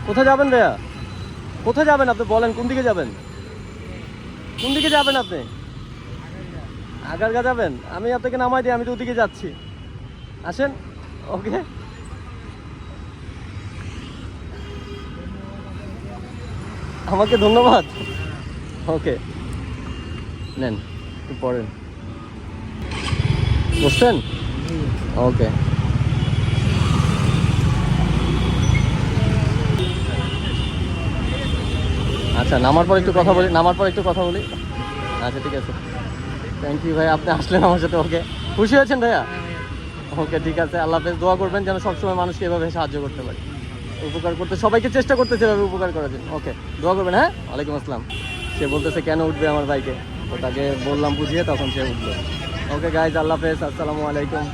কোথায় যাবেন ভাইয়া? কোথায় যাবেন আপনি বলেন, কোন দিকে যাবেন? কোন দিকে যাবেন আপনি? আগারগা যাবেন? আমি আপনাকে নামাই দিই, আমি তো ওদিকে যাচ্ছি। আসেন। ওকে, আমাকে ধন্যবাদ। ওকে, নেন একটু পড়েন। বুঝছেন? ওকে। আচ্ছা, নামার পর একটু কথা বলি, নামার পর একটু কথা বলি। আচ্ছা ঠিক আছে, থ্যাংক ইউ ভাই, আপনি আসলেন আমার সাথে। ওকে, খুশি হয়েছেন ভাইয়া? ওকে ঠিক আছে, আল্লাহ হাফেজ। দোয়া করবেন যেন সবসময় মানুষকে এভাবে সাহায্য করতে পারি, উপকার করতে, সবাইকে চেষ্টা করতেছে এভাবে উপকার করার জন্য। ওকে, দোয়া করবেন। হ্যাঁ, ওয়ালাইকুম আসসালাম। সে বলতেছে কেন উঠবে আমার বাইকে, তো তাকে বললাম বুঝিয়ে, তখন সে উঠলো। ওকে গাইজ, আল্লাহ হাফেজ, আসসালামু আলাইকুম।